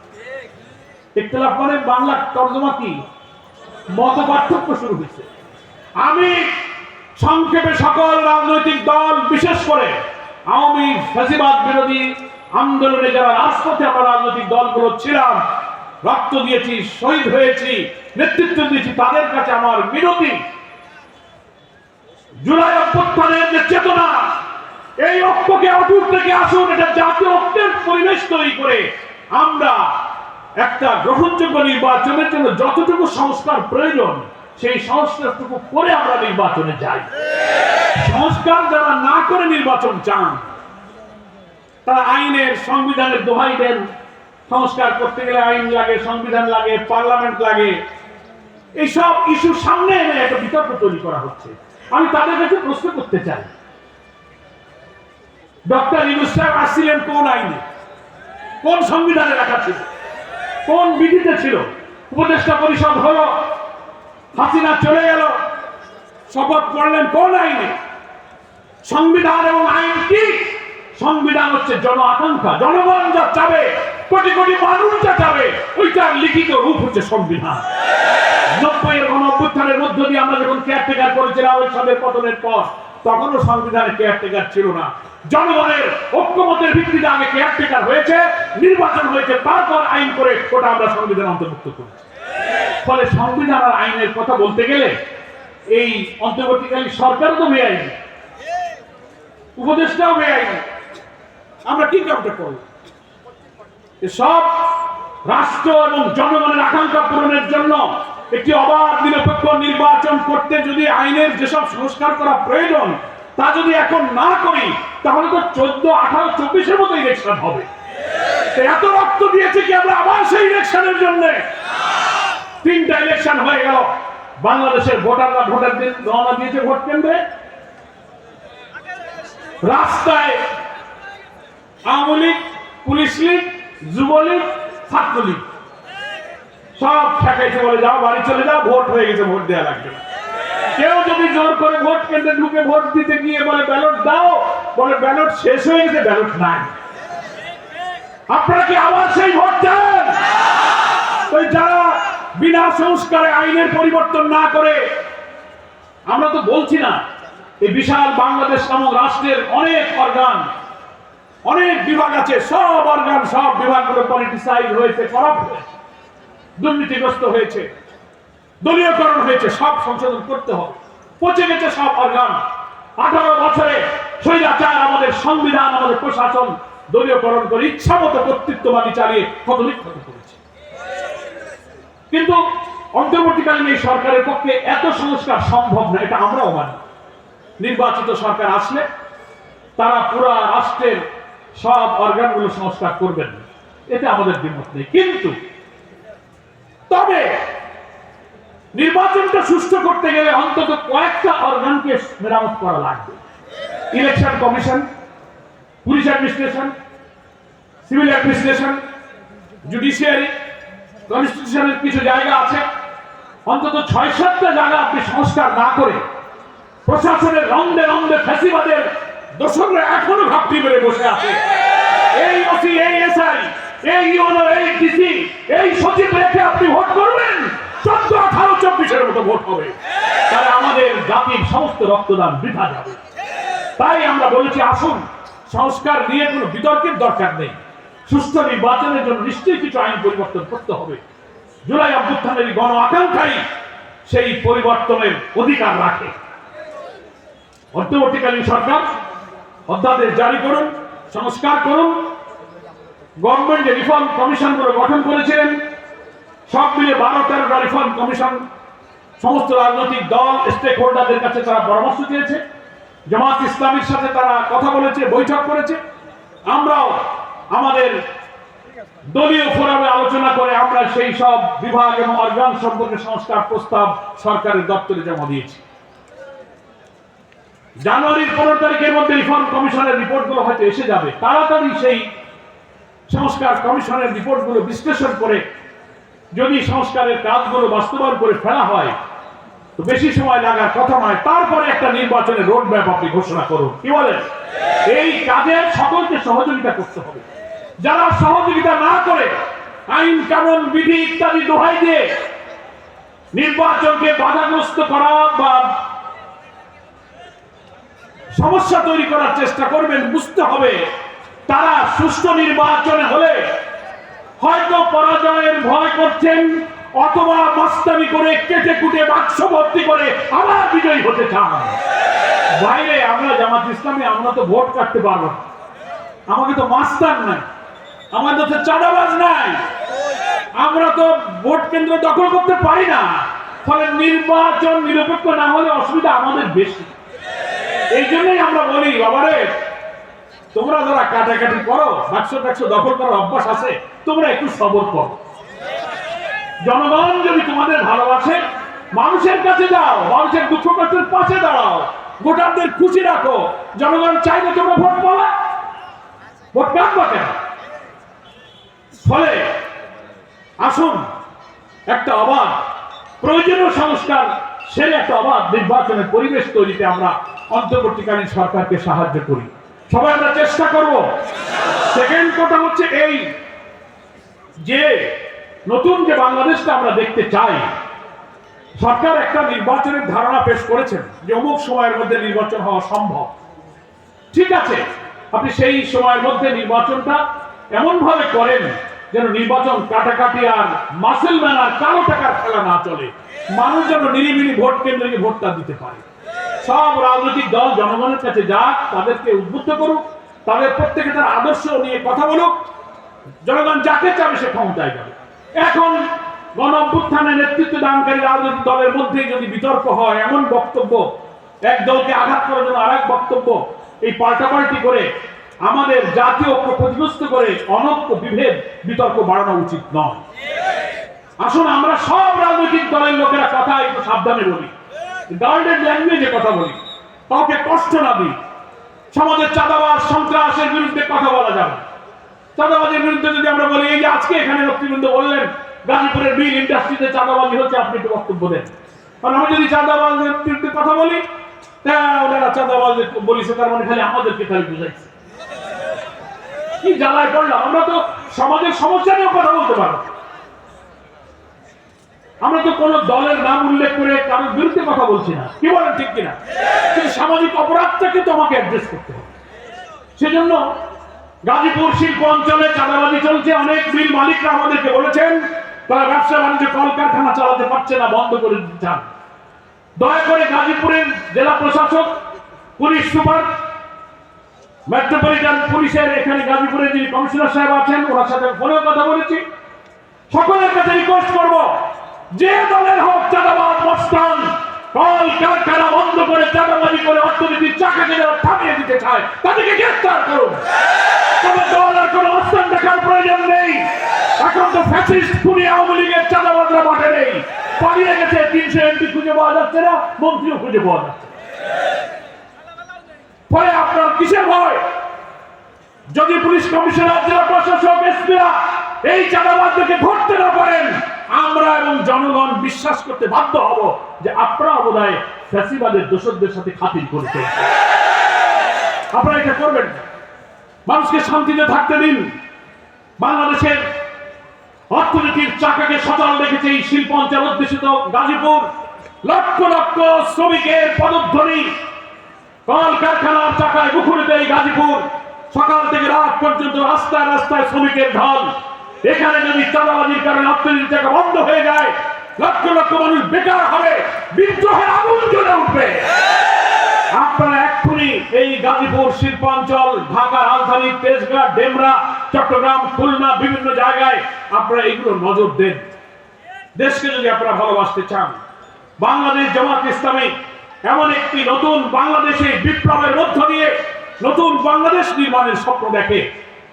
ইখতিলাফ মানে বাংলা তর্জমা কি? মত পার্থক্য শুরু হয়েছে। আমি সংক্ষেপে সকল রাজনৈতিক দল, বিশেষ করে আওয়ামী ফ্যাসিবাদ বিরোধী আন্দোলনে যারা রাজপথে আমরা রাজনৈতিক দলগুলো ছিলাম, রক্ত দিয়েছি, শহীদ হয়েছি, নেতৃত্ব দিয়েছি, তাদের কাছে আমার মিনতি, জুলাই অভ্যুত্থানের যে চেতনা, এই ঐক্যকে অটুট থেকে আসুন। এটা জাতীয় ঐক্যের পরিবেশ তৈরি করে আমরা একটা গ্রহণযোগ্য নির্বাচনের জন্য যতটুকু সংস্কার প্রয়োজন, সেই সংস্কারটুকু করে আমরা নির্বাচনে যাই। সংস্কার যারা না করে নির্বাচন চান, তারা আইনের, সংবিধানের দোহাই দেন। সংস্কার করতে গেলে আইন লাগে, সংবিধান লাগে, পার্লামেন্ট লাগে। এইসব ইস্যু সামনে এনে একটা বিতর্ক তৈরি করা হচ্ছে। আমি তাদের কাছে প্রশ্ন করতে চাই, ডক্টর ইউনূস সাহেব আসছিলেন কোন আইনে, কোন সংবিধানে লেখা ছিল, কোন বিধিতে ছিল? উপদেষ্টা পরিষদ হলো, হাসিনা চলে গেল, শপথ করলেন কোন আইনে? সংবিধান এবং আইন কি? সংবিধান হচ্ছে জন আকাঙ্ক্ষা, জনগণ যা চাবে, কোটি কোটি মানুষ যা চাবে, ওইটার লিখিত রূপ হচ্ছে সংবিধান। 90-এর গণঅভ্যুত্থানের মধ্য দিয়ে আমরা যখন কেয়ারটেকার করেছিলাম এরশাদের পতনের পর, তখনও সংবিধানে কেয়ারটেকার ছিল না। জনগণের ঐক্যমতের ভিত্তিতে আগে কেয়ারটেকার হয়েছে, নির্বাচন হয়েছে, তারপর আইন করে ওটা আমরা সংবিধান অন্তর্ভুক্ত করেছি। ফলে সংবিধান আর আইনের কথা বলতে গেলে এই অন্তর্বর্তীকালীন সরকারও তো বেআইনি, উপদেষ্টাও বেআইনি, আমরা কি কাজটা করব? সব রাষ্ট্র এবং জনগণের আকাঙ্ক্ষা পূরণের জন্য একটি অবাধ নিরপেক্ষ নির্বাচন করতে যদি আইনের যেসব সংস্কার করা প্রয়োজন তা যদি এখন না করি, তাহলে তো 14, 18, 24-এর মতো ইলেকশন হবে। এত রক্ত দিয়েছে কি আমরা আবার সেই ইলেকশনের জন্য? 3টা ইলেকশন হয়ে গেল, বাংলাদেশের ভোটাররা ভোটের দিন রওনা দিয়েছে ভোট কেন্দ্রে, রাস্তায় আওয়ামী লীগ, পুলিশ লীগ, যুবলীগ, ছাত্রলীগ সব ঠেকাইছে, বলে যাও বাড়ি চলে যাও, ভোট হয়ে গেছে, ভোট দেওয়া লাগবে না। কেউ যদি জোর করে ভোট কেন্দ্রে ঢুকে ভোট দিতে গিয়ে বলে ব্যালট দাও, বলে ব্যালট শেষ হয়ে গেছে, ব্যালট নাই। আপনারা কি আবার সেই ভোট চান? ওই যারা বিনা সংস্কারে আইনের পরিবর্তন না করে, আমরা তো বলছি না এই বিশাল বাংলাদেশ নামক রাষ্ট্রের অনেক অর্গান, অনেক বিভাগ আছে, সব অর্গান, সব বিভাগগুলো পলিটিসাইজ হয়েছে, করাপ্ট হয়েছে, দুর্নীতিগ্রস্ত হয়েছে, দলীয়করণ হয়েছে, সব সংশোধন করতে হবে। পচে গেছে সব অর্গান। 18 বছরে স্বৈরাচার আমাদের সংবিধান, আমাদের প্রশাসন দলীয়করণ করে ইচ্ছা মতো কর্তৃত্ববাদী চালিয়ে কত বিক্ষত করেছে। কিন্তু অন্তর্বর্তীকালীন এই সরকারের পক্ষে এত সংস্কার সম্ভব না, এটা আমরাও মানি। নির্বাচিত সরকার আসলে তারা পুরা রাষ্ট্রের সব অর্গানগুলো সংস্কার করবেন, এতে আমাদের দ্বিমত নেই। কিন্তু তবে নির্বাচনটা সুষ্ঠু করতে গেলে অন্তত কয়েকটা অর্গানকে মেরামত করা লাগবে। Election commission, police administration, civil administration, judiciary, কনস্টিটিউশনের কিছু জায়গা আছে, অন্তত 6-7টা জায়গা আপনি সংস্কার না করে প্রশাসনের রন্ধে রন্ধে ফ্যাসিবাদের দোষকরা এখনো ঘাপটি মেরে বসে আছে। এই ওসি, এই এসআই, এই ইউনো, এই ডিসি, এই সচিব রেখে আপনি ভোট করবেন, 14, 18, 24-এর মতো ভোট হবে, তাহলে আমাদের জাতির সমস্ত রক্তদান বৃথা যাবে। তাই আমরা বলেছি, আসুন সংস্কার নিয়ে কোনো বিতর্কের দরকার নেই। সুষ্ঠু নির্বাচনের জন্য নিশ্চয়ই কিছু আইন পরিবর্তন করতে হবে। জুলাই অভ্যুত্থানের গণ আকাঙ্ক্ষাই সেই পরিবর্তনের অধিকার রাখে। অন্তর্বর্তীকালীন সরকার অধ্যাদেশ জারি করুন, সংস্কার করুন। গভর্নমেন্ট যে রিফর্ম কমিশনগুলো গঠন করেছিলেন, সব মিলে 12-13টা রিফর্ম কমিশন, সমস্ত রাজনৈতিক দল, স্টেক হোল্ডারদের কাছে তারা পরামর্শ দিয়েছে, জামাত ইসলামীর সাথে তারা কথা বলেছে, বৈঠক করেছে। আমরাও আমাদের দলীয় ফোরামে আলোচনা করে আমরা সেই সব বিভাগ এবং অর্গান সম্পর্কে সংস্কার প্রস্তাব সরকারের দপ্তরে জমা দিয়েছি। জানুয়ারির 15 তারিখের মধ্যে রিফর্ম কমিশনের রিপোর্টগুলো হয়তো এসে যাবে। তাড়াতাড়ি সেই সংস্কার কমিশনের রিপোর্টগুলো বিশ্লেষণ করে যদি সংস্কারের কাজগুলো বাস্তবায়ন করে ফেলা হয়, তো বেশি সময় লাগার কথা নয়। তারপরে একটা নির্বাচনের রোড ম্যাপ আপনি ঘোষণা করুন। কি বলেন? এই কাজে সকলকে সহযোগিতা করতে হবে। যারা সহযোগিতা না করে আইন কানুন বিধি ইত্যাদি দোহাই দিয়ে নির্বাচনকে বাধাগ্রস্ত করা বা সমস্যা তৈরি করার চেষ্টা করবেন, বুঝতে হবে তারা সুষ্ঠু নির্বাচনে হলে হয়তো পরাজয়ের ভয় করছেন, অথবা মাস্তানি করে কেটে কুটে বাক্স ভর্তি করে আবার বিজয়ী হতে চান। বাইরে আমরা জামাত ইসলামী, আমরা তো ভোট কাটতে পারবো না, আমাকে তো মাস্তান নাই, আমাদের তো চাঁদাবাজ নাই, আমরা তো ভোট কেন্দ্র দখল করতে পারি না। ফলে নির্বাচন নিরপেক্ষ না হলে অসুবিধা আমাদের বেশি। এই জন্যই আমরা বলি, বাবারে তোমরা যারা কাটাকাটি করো, বাক্স দখল করার অভ্যাস আছে, তোমরা একটু সবর করো। জনগণ যদি তোমাদের ভালোবাসে মানুষের কাছে যাও, মানুষের দুঃখ কষ্টের পাশে দাঁড়াও, ভোটারদের খুশি রাখো। জনগণ চাইলে তোমরা ভোট পাবা, ভোট কাটবা কেন? ফলে আসুন একটা অবাধ প্রয়োজনীয় সংস্কার সেরে একটা অবাধ নির্বাচনের পরিবেশ তৈরিতে আমরা অন্তর্বর্তীকালীন সরকারকে সাহায্য করি, সবাই আমরা চেষ্টা করব। সেকেন্ড কথা হচ্ছে এই যে নতুন যে বাংলাদেশটা আমরা দেখতে চাই, সরকার একটা নির্বাচনের ধারণা পেশ করেছেন যে অমুক সময়ের মধ্যে নির্বাচন হওয়া সম্ভব। ঠিক আছে, আপনি সেই সময়ের মধ্যে নির্বাচনটা এমন ভাবে করেন যেন নির্বাচন কাটাকাটি আর মাসেল ম্যান আর কালো টাকার খেলা না চলে, মানুষ যেন নিরিবিলি ভোট কেন্দ্রে গিয়ে ভোটটা দিতে পারে। সব রাজনৈতিক দল জনগণের কাছে যাক, তাদেরকে উদ্বুদ্ধ করুক, তাদের প্রত্যেকে তার আদর্শ নিয়ে কথা বলুক, জনগণ যাকে চাবে সে ক্ষমতায় যাবে। এখন গণ অভ্যুত্থানের নেতৃত্ব দানকারী রাজনৈতিক দলের মধ্যে যদি বিতর্ক হয়, এমন বক্তব্য, এক দলকে আঘাত করার জন্য আরেক বক্তব্য, এই পাল্টাপাল্টি করে আমাদের জাতীয় ক্ষতিগ্রস্ত করে অনৈক্য বিভেদ বিতর্ক বাড়ানো উচিত নয়। আসুন আমরা সব রাজনৈতিক দলের লোকেরা কথা একটু সাবধানে বলি, গার্ডেড ল্যাঙ্গুয়েজে কথা বলি, কাউকে কষ্ট না দিই। সমাজের চাঁদাবাজ সন্ত্রাসের বিরুদ্ধে কথা বলা যাবে। চাঁদাবাজের বিরুদ্ধে যদি আমরা বলি, এই যে আজকে এখানে নেতৃবৃন্দ বললেন গাজীপুরের বিল ইন্ডাস্ট্রিতে চাঁদাবাজি হচ্ছে, আপনি একটু বক্তব্য দেন। কারণ আমি যদি চাঁদাবাজের বিরুদ্ধে কথা বলি, ওনারা চাঁদাবাজ বলিছে, তার মানে খালি আমাদেরকে খালি বুঝাইছে। কি জ্বালায় পড়লাম, আমরা তো সমাজের সমস্যা নিয়ে কথা বলতে পারবো। আমরা তো কোন দলের নাম উল্লেখ করে কারোর বিরুদ্ধে কথা বলছি না, কি বলেন ঠিক কিনা? কিন্তু সামাজিক অপরাধটাকে তো আমাকে অ্যাড্রেস করতে হবে। সেজন্য গাজীপুর শিল্প অঞ্চলে চাঁদাবাজি চলছে। অনেক মিল মালিকরা আমাদেরকে বলেছেন তারা ব্যবসা বাণিজ্য কলকারখানা চালাতে পারছে না, বন্ধ করে দিতে চান। দয়া করে গাজীপুরের জেলা প্রশাসক, পুলিশ সুপার, মেট্রোপলিটন পুলিশের এখানে গাজীপুরের যিনি কমিশনার সাহেব আছেন, ওনার সাথে ফোনে কথা বলেছি, সকলের কাছে রিকোয়েস্ট করব, যে দলের হোক চাঁদাবাজ মস্তান কল কারখানা বন্ধ করে চাঁদাবাজি করে অর্থনীতির চাকাকে যারা থামিয়ে দিতে চায় তাদেরকে গ্রেফতার করুন। তবে দল আর কোনো অবস্থান দেখার প্রয়োজন নেই। এখন তো ফ্যাসিস্ট খুনি আওয়ামী লীগের চাঁদাবাজরা মাঠে নেই, পালিয়ে গেছে। 300 এমপি খুঁজে পাওয়া যাচ্ছে না, মন্ত্রীও খুঁজে পাওয়া যাচ্ছে। ফলে আপনার কিসের ভয়? যদি পুলিশ কমিশনার, জেলা প্রশাসক, এসপিরা এই চাঁদাবাজদেরকে ধরতে না পারেন, আমরা এবং জনগণ বিশ্বাস করতে বাধ্য হব যে আপনারা বোধহয় ফ্যাসিবাদের দোষরদের সাথে খাতির করেছেন। আপনারা এটা করবেন না। মানুষকে শান্তিতে থাকতে দিন। বাংলাদেশের অর্থনীতির চাকাকে সচল রেখেছে এই শিল্প অঞ্চল অধ্যুষিত গাজীপুর। লক্ষ লক্ষ শ্রমিকের পদধ্বনি কল কারখানার চাকায় মুখরিত এই গাজীপুর। সকাল থেকে রাত পর্যন্ত রাস্তায় রাস্তায় শ্রমিকের ঢল। এখানে যদি চাঁদাবাজির কারণে অর্থনীতির চাকা বন্ধ হয়ে যায়, লক্ষ লক্ষ মানুষ বেকার হবে, বিদ্রোহের আগুন জ্বলে উঠবে। আপনারা এক্ষুনি এই গাজীপুর শিল্পাঞ্চল, ঢাকা রাজধানী, তেজগাঁ, ডেমরা, চট্টগ্রাম, খুলনা, বিভিন্ন জায়গায় আপনারা এগুলো নজর দেন। দেশকে যদি আপনারা ভালোবাসতে চান, বাংলাদেশ জামাত ইসলামী এমন একটি নতুন বাংলাদেশে বিপ্লবের মধ্য দিয়ে নতুন বাংলাদেশ নির্মাণের স্বপ্ন দেখে,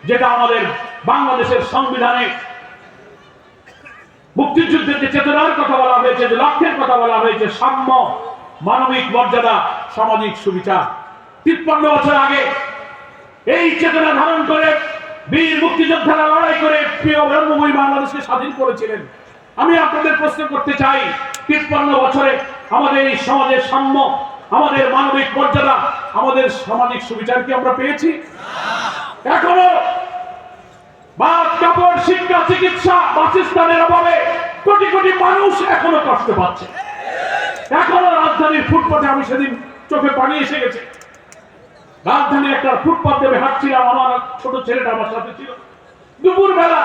যেটা আমাদের বাংলাদেশের সংবিধানে মুক্তিযুদ্ধের যে চেতনার কথা বলা হয়েছে, যে লক্ষ্যের কথা বলা হয়েছে, সাম্য, মানবিক মর্যাদা, সামাজিক সুবিচার। 53 বছর আগে এই চেতনা ধারণ করে বীর মুক্তিযোদ্ধারা লড়াই করে প্রিয় জন্মভূমি বাংলাদেশকে স্বাধীন করেছিলেন। আমি আপনাদের প্রশ্ন করতে চাই, 53 বছরে আমাদের এই সমাজের সাম্য, আমাদের মানবিক মর্যাদা, আমাদের সামাজিক সুবিচার কি আমরা পেয়েছি? এখনো ভাত, কাপড়, শিক্ষা, চিকিৎসা, বাসস্থানের অভাবে কোটি কোটি মানুষ এখনো কষ্ট পাচ্ছে। এখনো রাজধানীর ফুটপাতে, আমি সেদিন চোখে পানি এসে গেছে, রাজধানীর একটা ফুটপাত দেবে হাঁটছিলাম, আমার ছোট ছেলেটা আমার সাথে ছিল। দুপুর বেলা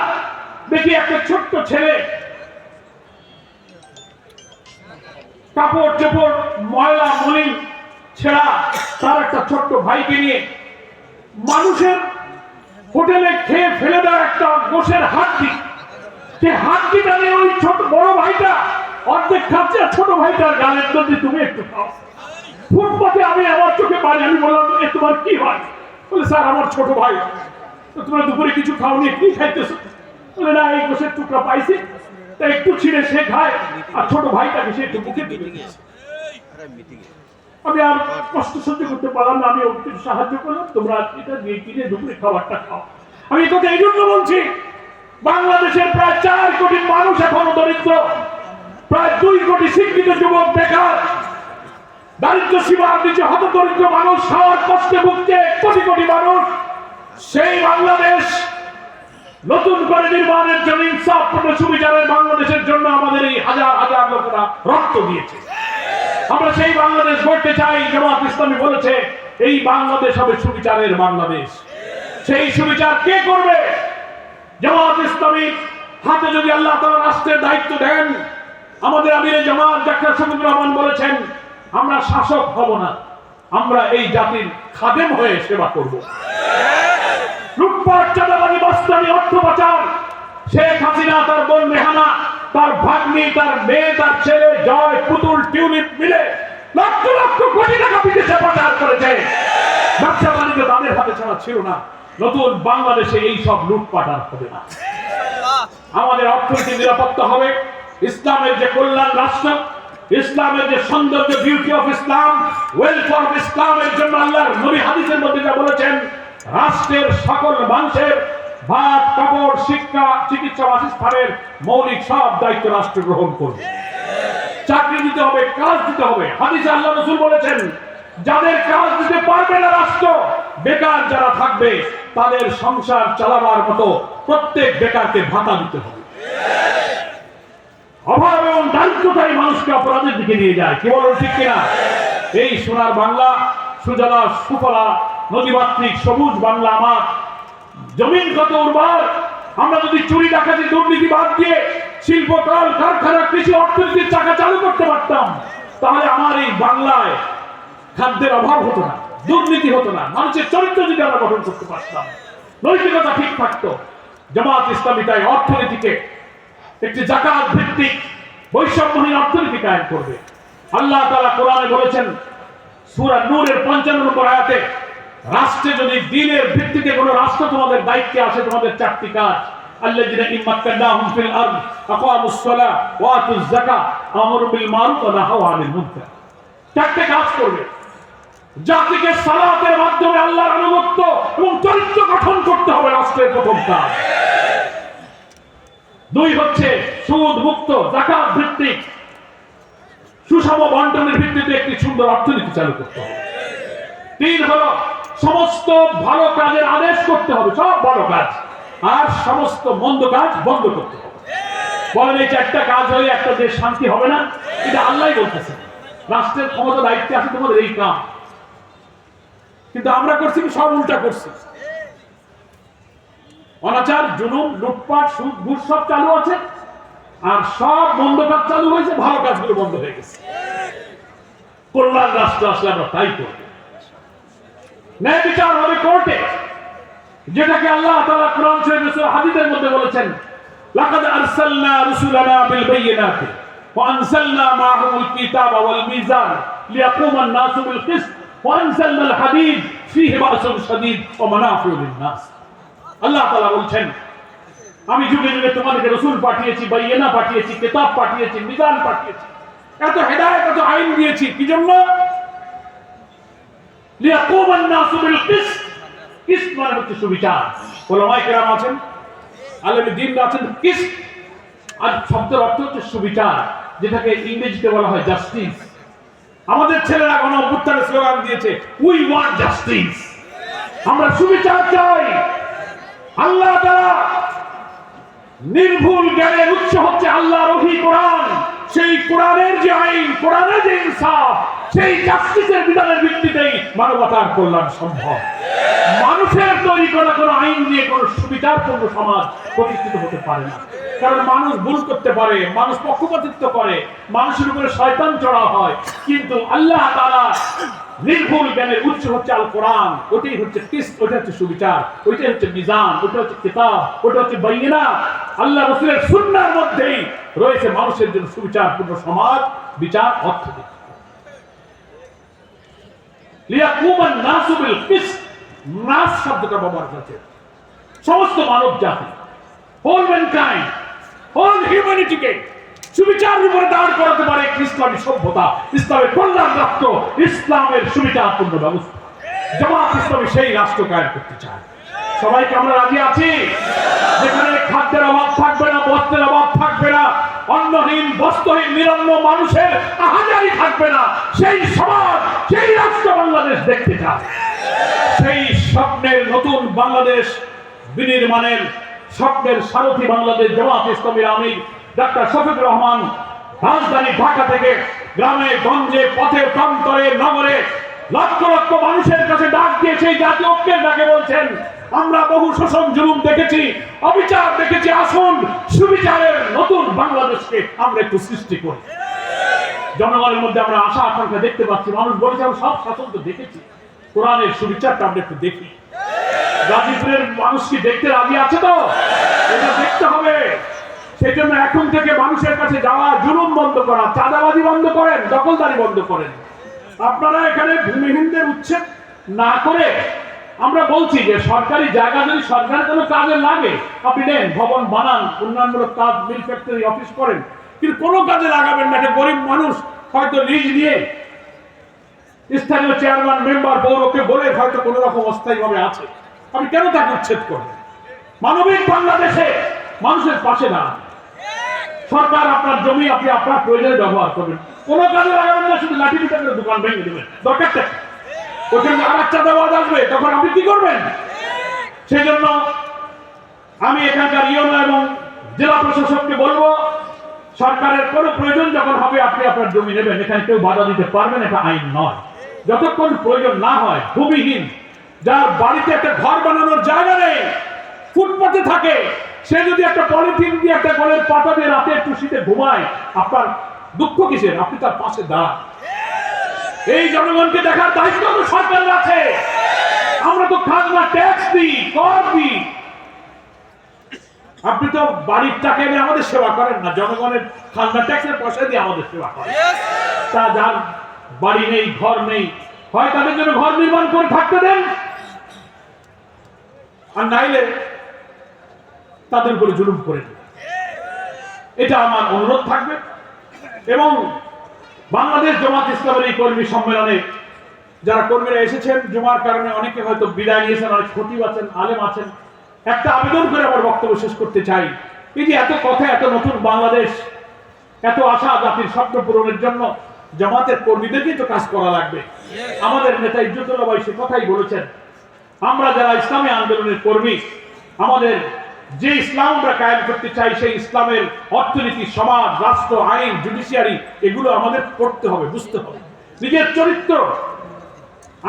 দেখি একটা ছোট্ট ছেলে কাপড় চোপড় ময়লা মলিন ছেঁড়া, তার একটা ছোট্ট ভাইকে নিয়ে মানুষের হোটেলে খেয়ে ফেলে দেওয়া একটা গোশের হাড্ডি, সে হাড্ডিটা নিয়ে ওই ছোট বড় ভাইটা অর্ধেক খাচ্ছে, আর ছোট ভাইটার গালের মধ্যে তুমি একটু খাও। ফুটপাতে আমি আমার চোখে পাই। আমি বললাম, তোমার কি হয়? বলে, স্যার আমার ছোট ভাই। তোমরা দুপুরে কিছু খাওনি, কি খাইতেছো? বলে, না এই গোশের টুকরা পাইছি, তাই একটু ছিঁড়ে সে খায় আর ছোট ভাইটাকে সে একটু মুখে দিবে। আমি আর কষ্ট সহ্য করতে পারলাম না, আমি ওকে সাহায্য করলাম, তোমরা এটা দিয়ে কিনে দুপুরে খাবারটা খাও। আমি কথা এই জন্য বলছি, বাংলাদেশের প্রায় 4 কোটি মানুষ এখনো দরিদ্র, প্রায় 2 কোটি শিক্ষিত যুবক বেকার, দারিদ্র সীমার নিচে হতদরিদ্র মানুষ, খাওয়ার কষ্টে ভুগছে কোটি কোটি মানুষ। সেই বাংলাদেশ নতুন করে নির্মাণের জন্য, ইনসাফপূর্ণ সুবিচারের বাংলাদেশের জন্য আমাদের এই হাজার হাজার লোকেরা রক্ত দিয়েছে। আমরা সেই বাংলাদেশ গড়তে চাই। জামাত ইসলামী বলেছে এই বাংলাদেশ হবে সুবিচারের বাংলাদেশ। সেই সুবিচার কে করবে? জামাত ইসলামী হাতে যদি আল্লাহ তাআলা রাষ্ট্রের দায়িত্ব দেন, আমাদের আমিরে জামাত ডাক্তার শফিকুর রহমান বলেছেন, আমরা শাসক হব না, আমরা এই জাতির খাদেম হয়ে সেবা করব। লুটপাট, চাঁদাবাজি, মাস্তানি, অর্থ পাচার, শেখ হাসিনা, তার বোন রেহানা, তার ভাগ্নি, তার মেয়ে, তার ছেলে জয়, পুতুল, টিউলিপ মিলে লক্ষ লক্ষ কোটি টাকা বিদেশে পাচার করেছে। ব্যবসা বাণিজ্য তাদের হাতে ছাড়া ছিল না। নতুন বাংলাদেশে এই সব লুটপাট আর হবে না। আমাদের অর্থনীতি নিরাপত্তা হবে। ইসলামের যে কল্যাণ রাষ্ট্র, ইসলামের যে সৌন্দর্য, beauty of Islam, welfare of ইসলামের জন্য আল্লাহর নবী হাদিসের মধ্যে যা বলেছেন, রাষ্ট্রের সকল মানুষের ভাত, কাপড়, শিক্ষা, চিকিৎসা, বাসস্থানের মৌলিক সব দায়িত্ব রাষ্ট্র গ্রহণ করবে। চাকরি দিতে হবে, কাজ দিতে হবে। হাদিসে আল্লাহ রাসূল বলেছেন, যাদের কাজ দিতে পারবে না রাষ্ট্র, বেকার যারা থাকবে, তাদের সংসার চালাবার মতো প্রত্যেক বেকারকে ভাতা দিতে হবে। অভাব এবং দারিদ্রতাই মানুষকে অপরাধের দিকে নিয়ে যায়। কি বলো ঠিক কিনা? এই সোনার বাংলা, সুজলা সুফলা নদীমাতৃক সবুজ বাংলা আমার, জমিন কত উর্বর। আমরা যদি চুরি, ডাকাতি, দুর্নীতি বাদ দিয়ে শিল্প, কল কারখানা, কৃষি, অর্থনীতির চাকা চালু করতে পারতাম, তাহলে আমার এই বাংলায় খাদ্যের অভাব হতো না, দুর্নীতি হতো না, মানুষের চরিত্র যদি আমরা গঠন করতে পারতাম, নৈতিকতা ঠিক থাকতো। জামাত ইসলামী তাই অর্থনীতিকে একটি যাকাত ভিত্তিক বৈষম্যহীন অর্থনীতি কায়েম করবে। আল্লাহ তাআলা কোরআনে বলেছেন, সূরা নূরের 55 নম্বর আয়াতে, রাষ্ট্রে যদি দ্বীনের ভিত্তিতে কোনো রাষ্ট্র তোমাদের দায়িত্বে আসে, তোমাদের 4টি কাজ। আল্লাযিনা ইম্মাক্কানাহুম ফিল আরদ আকামুস সালাহ ওয়া আতুজ যাকাত আমরু বিল মারুফ ওয়া নাহাউ আনিল মুনকার। 4টি কাজ করবে। জাতিকে সালাতের মাধ্যমে আল্লাহর আনুগত্য এবং চরিত্র গঠন করতে হবে, রাষ্ট্রের প্রথম কাজ। 2 হচ্ছে সুদ মুক্ত, যাকাত ভিত্তিক, সুষম বন্টনের ভিত্তিতে একটি সুন্দর অর্থনীতি চালু করতে হবে। 3 হলো সমস্ত ভালো কাজের আদেশ করতে হবে, সব ভালো কাজ, আর সমস্ত মন্দ কাজ বন্ধ করতে হবে। বলেন এই 4টা কাজ হলে একটা দেশ শান্তি হবে না? এটা আল্লাহই বলতেছে। রাষ্ট্রের ক্ষমতা দায়িত্বে আছে তোমাদের এই কাজ, কিন্তু আমরা করছি কি? সব উল্টা করছি। অনাচার, জুলুম, লুটপাট, সুদ, ঘুষ সব চালু আছে, আর সব মন্দ কাজ চালু হয়েছে, ভালো কাজগুলো বন্ধ হয়ে গেছে। কল্যাণ রাষ্ট্র আসলে আমরা তাই করব। ন্যায় বিচার হবে কোর্টে, যেটাকে আল্লাহ তাআলা কোরআন শরীফ সূরা হাদীদের মধ্যে বলেছেন, লাকাদ আরসালনা রুসুলানা বিল বাইয়িনাতি ওয়া আনজালনা মাআহুমুল কিতাবা ওয়াল মিজান লিয়াকুমা আন-নাসু বিল কিসত ওয়া আনজালনা আল হাদীদ ফীহি বা'সুন শাদীদ ওয়া মানাফিউ লিন-নাস। আল্লাহ তাআলা বলছেন, আমি যুগে যুগে তোমাদেরকে রাসূল পাঠিয়েছি, বাইয়িনা পাঠিয়েছি, কিতাব পাঠিয়েছি, মিজান পাঠিয়েছি, এত হেদায়েত, এত আইন দিয়েছি। কি জন্য? লিয়াকুমা আন-নাসু বিল কিসত। কিসত মানে হচ্ছে সুবিচার। উলামায়ে কেরাম আছেন, আলেমে দ্বীন আছেন, কিসত আর শব্দের অর্থ হচ্ছে সুবিচার, যেটাকে ইংরেজিতে বলা হয় জাস্টিস। আমাদের ছেলেরা গণ অভ্যুত্থানের স্লোগান দিয়েছে, উই ওয়ান্ট জাস্টিস, আমরা সুবিচার চাই। আল্লাহ তাআলা নির্ভুল জ্ঞানের উৎস হচ্ছে আল্লাহর ওহী কোরআন। সেই কোরআনের যে আইন, কোরআনের যে ইনসাফ, সেই জাস্টিসের বিধানের ভিত্তিতেই মানবতার কল্যাণ সম্ভব। মানুষের তৈরি করা কোনো আইন দিয়ে কোনো সুবিচারপূর্ণ সমাজ প্রতিষ্ঠিত হতে পারে না। কারণ মানুষ ভুল করতে পারে, মানুষ পক্ষপাতিত্ব করে, মানুষের উপরে শয়তান চড়া হয়, কিন্তু আল্লাহ তাআলা নির্ভুল জ্ঞানের উৎস হচ্ছে আল কোরআন। ওটাই হচ্ছে কিসত, ওটা হচ্ছে সুবিচার, ওইটাই হচ্ছে মিজান, ওটা হচ্ছে কিতাব, ওটা হচ্ছে বাইয়িনা। আল্লাহ রাসূলের সুন্নাহর মধ্যেই রয়েছে মানুষের জন্য সুবিচারপূর্ণ সমাজ, বিচার, অর্থনীতি। লিয়াকুমা আন-নাসু বিল কিসত, নাস শব্দটা ব্যবহার করেছে সমস্ত মানব জাতি, হোল ম্যানকাইন্ড। হোল হিউম্যানিটিকে সুবিচারের উপরে দাঁড় করাতে পারে ইসলামী সভ্যতা, ইসলামের কল্যাণ রাষ্ট্র, ইসলামের সুবিচারপূর্ণ ব্যবস্থা। জামাত ইসলামী সেই রাষ্ট্র কায়েম করতে চায়। সবাইকে আমরা রাজি আছি, যেখানে খাদ্যের অভাব থাকবে না, বস্ত্রের অভাব থাকবে না, অন্নহীন বস্ত্রহীন নিরন্ন মানুষের আহাজারি থাকবে না, সেই সমাজ, সেই রাষ্ট্র বাংলাদেশ দেখতে চায়। সেই স্বপ্নের নতুন বাংলাদেশ বিনির্মাণের স্বপ্নের সারথী বাংলাদেশ জামাত ইসলামীর আমির ডাক্তার শফিকুর রহমান রাজধানী ঢাকা থেকে গ্রামে গঞ্জে পথে প্রান্তরে নগরে লক্ষ লক্ষ মানুষের কাছে ডাক দিয়ে সেই জাতীয় ঐক্যের ডাকে বলছেন, আমরা বহু শোষণ জুলুম দেখেছি, অবিচার দেখেছি, আসুন সুবিচারের নতুন বাংলাদেশকে আমরা একটু সৃষ্টি করি। জনগণের মধ্যে আমরা আশা আকাঙ্ক্ষা দেখতে পাচ্ছি। মানুষ বলেছে আমরা সব শাসন তো দেখেছি, কোরআনের সুবিচারটা আমরা একটু দেখি। গাজীপুরের মানুষ কি দেখতে রাজি আছে? তো এটা দেখতে হবে। সেই জন্য এখন থেকে মানুষের কাছে যাওয়া, জুলুম বন্ধ করা, চাঁদাবাজি বন্ধ করেন, দখলদারি বন্ধ করেন। আপনারা এখানে ভূমিহীনদের উচ্ছেদ না করে, আমরা বলছি যে সরকারি জায়গা যদি সরকারের কোনো কাজে লাগে, আপনি নেন, ভবন বানান, উন্নয়নমূলক কাজ, মিল ফ্যাক্টরি, অফিস করেন, কিন্তু কোনো কাজে লাগাবেন না। একটা গরিব মানুষ হয়তো লিজ নিয়ে স্থানীয় চেয়ারম্যান মেম্বার পৌরকে বলে হয়তো কোনো রকম অস্থায়ীভাবে আছে, আপনি কেন তাকে উচ্ছেদ করবেন? মানবিক বাংলাদেশে মানুষের পাশে দাঁড়ান। সরকার আপনার জমি আপনি আপনার প্রয়োজনে ব্যবহার করবেন, কোনো কাজে লাগাবেন না, শুধু লাঠি পিটা করে দোকান ভেঙে দেবেন। দরকারটা ওখানে আর একটা চাঁদাবাজ আসবে, তখন আপনি কি করবেন? সেই জন্য আমি এখানকার ইউনো এবং জেলা প্রশাসককে বলবো, সরকারের কোনো প্রয়োজন যখন হবে আপনি আপনার জমি নেবেন, এখানে কেউ বাধা দিতে পারবেন, এটা আইন নয়। যতক্ষণ প্রয়োজন না হয়, ভূমিহীন, যার বাড়িতে একটা ঘর বানানোর জায়গা নেই, ফুটপাতে থাকে, সে যদি একটা পলিথিন দিয়ে একটা গলের পাতা দিয়ে রাতে একটু শীতে ঘুমায়, আপনার দুঃখ কিসের? আপনি তার পাশে দাঁড়ান। এই জনগণকে দেখার দায়িত্ব তো সরকারের আছে। আমরা তো খাজনা ট্যাক্স দিই, কর দিই। আপনি তো বাড়ির টাকা এনে আমাদের সেবা করেন না, জনগণের খাজনা ট্যাক্সের পয়সা দিয়ে আমাদের সেবা করেন। তা যার বাড়ি নেই, ঘর নেই, হয় তাদের জন্য ঘর নির্মাণ করে থাকতে দেন, আর নাইলে তাদের উপরে জুলুম করে দেন। এটা আমার অনুরোধ থাকবে। এবং বাংলাদেশ জামাত ইসলামের এই কর্মী সম্মেলনে যারা কর্মীরা এসেছেন, জুমার কারণে অনেকে হয়তো বিদায় নিয়েছেন, অনেক খতিব আছেন, আলেম আছেন, একটা আবেদন করে আমার বক্তব্য শেষ করতে চাই। এই যে এত কথা, এত নতুন বাংলাদেশ, এত আশা জাতির স্বপ্ন পূরণের জন্য জামাতের কর্মীদেরকেই তো কাজ করা লাগবে। আমাদের নেতা ইজ্জতুল্লাহ ভাই সে কথাই বলেছেন, আমরা যারা ইসলামী আন্দোলনের কর্মী, আমাদের যে ইসলাম আমরা কায়েম করতে চাই, সেই ইসলামের অর্থনীতি, সমাজ, রাষ্ট্র, আইন, জুডিশিয়ারি, এগুলো আমাদের পড়তে হবে, বুঝতে হবে। নিজের চরিত্র,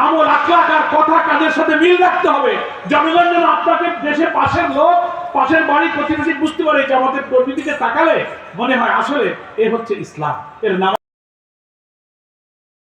আমল, আখলাক আর কথা কাজের সাথে মিল রাখতে হবে। জনগণ যেন আপনাকে দেশের পাশের লোক, পাশের বাড়ি, প্রতিবেশী বুঝতে পারে যে আমাদের কর্মীদিকে তাকালে মনে হয় আসলে এ হচ্ছে ইসলাম, এর নাম